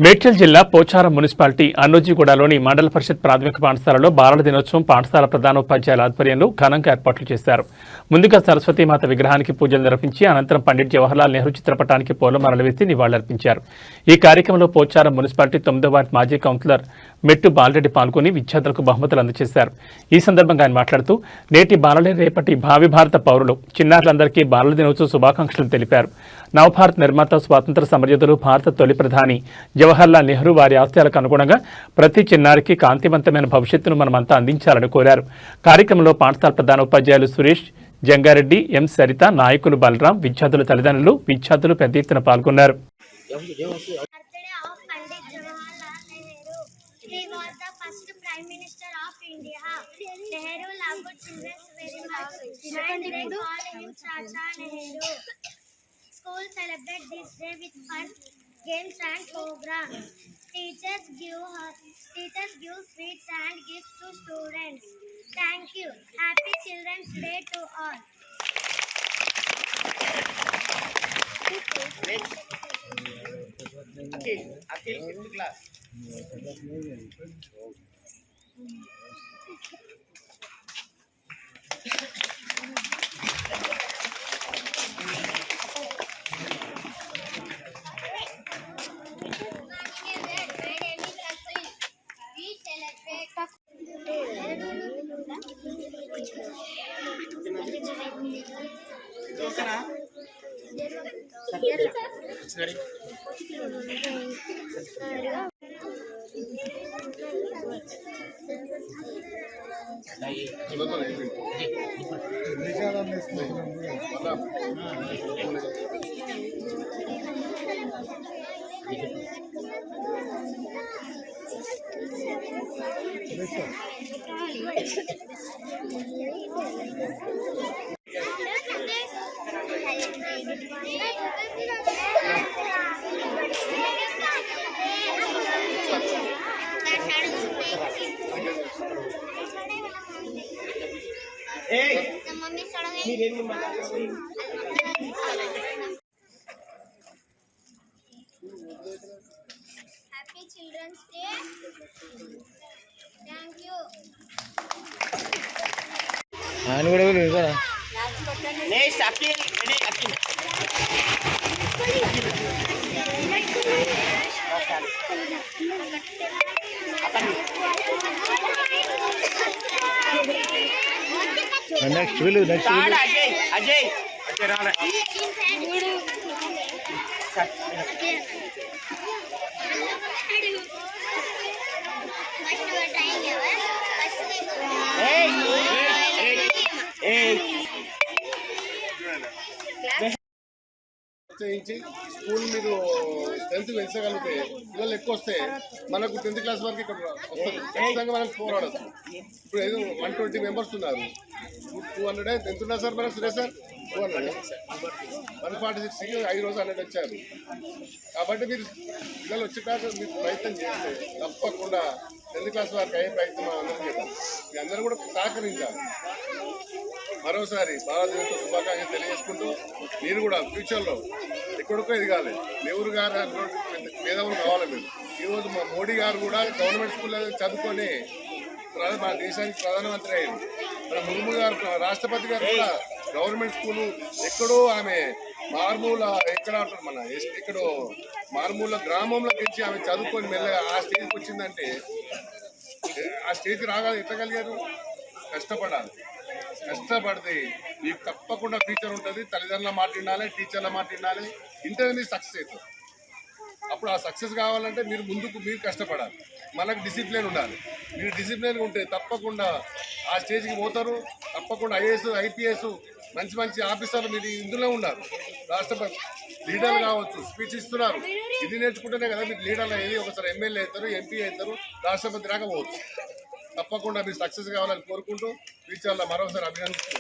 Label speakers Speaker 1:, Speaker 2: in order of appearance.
Speaker 1: మేడ్చల్ జిల్లా పోచారం మున్సిపాలిటీ అన్నోజీగూడలోని మండల పరిషత్ ప్రాథమిక పాఠశాలలో బాలల దినోత్సవం పాఠశాల ప్రధానోపాధ్యాయుల ఆధ్వర్యంలో ఘనంగా ఏర్పాట్లు చేశారు. ముందుగా సరస్వతీమాత విగ్రహానికి పూజలు నిర్వహించి అనంతరం పండిట్ జవహర్లాల్ నెహ్రూ చిత్రపటానికి పూలమాలలు వేసి నివాళులర్పించారు. ఈ కార్యక్రమంలో పోచారం మున్సిపాలిటీ 9వ వార్డు మాజీ కౌన్సిలర్ మెట్టు బాలరెడ్డి పాల్గొని విద్యార్థులకు బహుమతులు అందజేశారు. ఈ సందర్భంగా ఆయన మాట్లాడుతూ నేటి బాలలే రేపటి భావి భారత పౌరులు, చిన్నారులందరికీ బాలల దినోత్సవ శుభాకాంక్షలు తెలిపారు. నవభారత్ నిర్మాత, స్వాతంత్ర సమరయోధులు, భారత తొలి ప్రధాని జవహర్లాల్ నెహ్రూ వారి ఆశయాలకు అనుగుణంగా ప్రతి చిన్నారికి కాంతివంతమైన భవిష్యత్తును మనమంతా అందించాలని కోరారు. కార్యక్రమంలో పాఠశాల ప్రధానోపాధ్యాయులు సురేష్, జంగారెడ్డి, ఎం సరిత, నాయకులు బలరాం, విద్యార్థుల తల్లిదండ్రులు, విద్యార్థులు పెద్ద ఎత్తున పాల్గొన్నారు.
Speaker 2: He was the first Prime Minister of India. Nehru loved children very much, and they call him Chacha Nehru. Schools celebrate this day with fun, games and programs. Teachers give sweets and gifts to students. Thank you. Happy Children's Day to all.
Speaker 3: Akhil, 5th class.
Speaker 2: Happy Children's Day. Thank you.
Speaker 3: Next, Akhil. Ready, Akhil.
Speaker 4: Next, will you?
Speaker 3: Start, Ajay, run.
Speaker 5: చేయించి school మీరు 10th పెంచగలిగితే పిల్లలు ఎక్కువ వస్తే మనకు 10th class వరకు ఇక్కడ వస్తుంది. ఖచ్చితంగా మనం పోరాడచ్చు. ఇప్పుడు ఏదో 120 మెంబర్స్ ఉన్నారు, 200 ఎంత ఉన్నారు సార్ మనకు సురేష్ సార్? 200 146కి 5 రోజు 100 వచ్చారు. కాబట్టి మీరు పిల్లలు వచ్చేటాక మీరు ప్రయత్నం చేస్తే తప్పకుండా 10th క్లాస్ వరకు అయ్యే ప్రయత్నం అందరూ చేద్దాం. మీ అందరూ కూడా సహకరించాలి. మరోసారి భారతదేశ శుభాకాంక్షలు తెలియజేసుకుంటూ మీరు కూడా ఫ్యూచర్లో ఎక్కడికో ఎదగాలి. నెహ్రూ గారు మేధావులు కావాలి. మీరు ఈరోజు మా మోడీ గారు కూడా గవర్నమెంట్ స్కూల్లో చదువుకొని మన దేశానికి ప్రధానమంత్రి అయ్యింది. మన ముర్ము గారు రాష్ట్రపతి గారు కూడా గవర్నమెంట్ స్కూలు ఎక్కడో ఆమె మారుమూల ఎక్కడ అంటారు మన ఎక్కడో మారుమూల గ్రామంలో గెలిచి ఆమె చదువుకొని మెల్లగా ఆ స్టేజ్కి వచ్చిందంటే ఆ స్టేజ్కి రాగాలి ఎత్తగలిగారు. కష్టపడాలి. కష్టపడితే మీకు తప్పకుండా ఫ్యూచర్ ఉంటుంది. తల్లిదండ్రుల మాట వినాలి, టీచర్ల మాట వినాలి. ఇంటర్ మీరు సక్సెస్ అవుతుంది. అప్పుడు ఆ సక్సెస్ కావాలంటే మీరు ముందుకు మీరు కష్టపడాలి. మనకు డిసిప్లిన్ ఉండాలి. మీరు డిసిప్లిన్గా ఉంటే తప్పకుండా ఆ స్టేజ్కి పోతారు. తప్పకుండా ఐఏఎస్, ఐపీఎస్, మంచి మంచి ఆఫీసర్లు మీరు ఇందులో ఉన్నారు. రాష్ట్రపతి లీడర్లు కావచ్చు, స్పీచ్ ఇస్తున్నారు. ఇది నేర్చుకుంటేనే కదా మీరు లీడర్లు అయ్యేది. ఒకసారి ఎమ్మెల్యే అవుతారు, ఎంపీ అవుతారు, రాష్ట్రపతి రాకపోవచ్చు. తప్పకుండా మీరు సక్సెస్ కావాలని కోరుకుంటూ ఫ్యూచర్లో మరోసారి అభినందిస్తూ